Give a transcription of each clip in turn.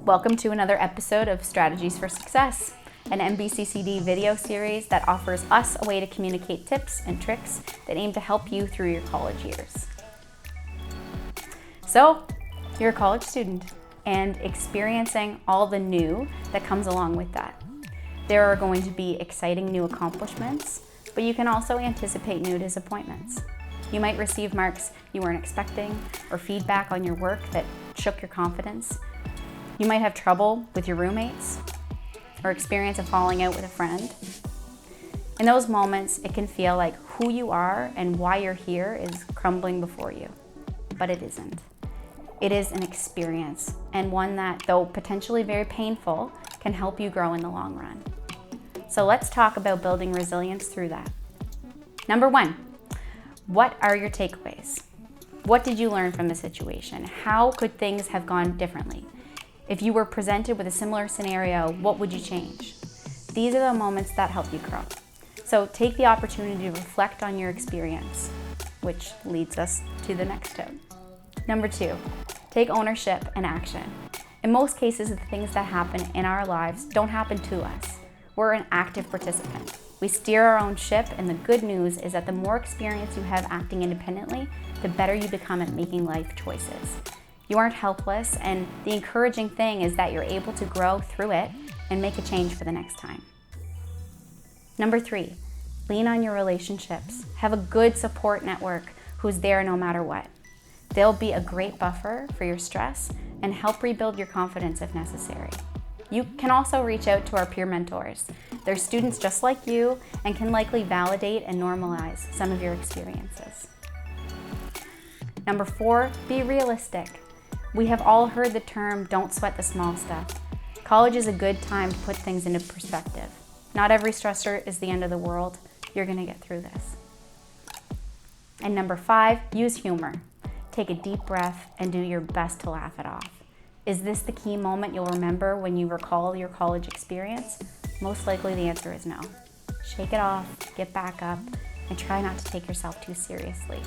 Welcome to another episode of Strategies for Success, an MBCCD video series that offers us a way to communicate tips and tricks that aim to help you through your college years. So, you're a college student and experiencing all the new that comes along with that. There are going to be exciting new accomplishments, but you can also anticipate new disappointments. You might receive marks you weren't expecting or feedback on your work that shook your confidence. You might have trouble with your roommates or experience a falling out with a friend. In those moments, it can feel like who you are and why you're here is crumbling before you, but it isn't. It is an experience, and one that, though potentially very painful, can help you grow in the long run. So let's talk about building resilience through that. Number 1, what are your takeaways? What did you learn from the situation? How could things have gone differently? If you were presented with a similar scenario, what would you change? These are the moments that help you grow. So take the opportunity to reflect on your experience, which leads us to the next tip. Number 2, take ownership and action. In most cases, the things that happen in our lives don't happen to us. We're an active participant. We steer our own ship, and the good news is that the more experience you have acting independently, the better you become at making life choices. You aren't helpless, and the encouraging thing is that you're able to grow through it and make a change for the next time. Number 3, lean on your relationships. Have a good support network who's there no matter what. They'll be a great buffer for your stress and help rebuild your confidence if necessary. You can also reach out to our peer mentors. They're students just like you and can likely validate and normalize some of your experiences. Number 4, be realistic. We have all heard the term, don't sweat the small stuff. College is a good time to put things into perspective. Not every stressor is the end of the world. You're going to get through this. And number 5, use humor. Take a deep breath and do your best to laugh it off. Is this the key moment you'll remember when you recall your college experience? Most likely the answer is no. Shake it off, get back up, and try not to take yourself too seriously.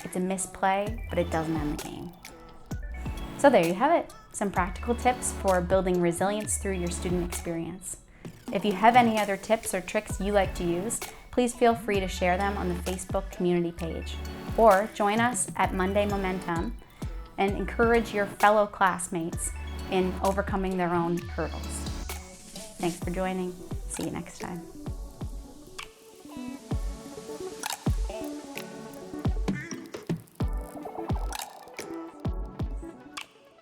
It's a misplay, but it doesn't end the game. So there you have it, some practical tips for building resilience through your student experience. If you have any other tips or tricks you like to use, please feel free to share them on the Facebook community page, or join us at Monday Momentum and encourage your fellow classmates in overcoming their own hurdles. Thanks for joining. See you next time.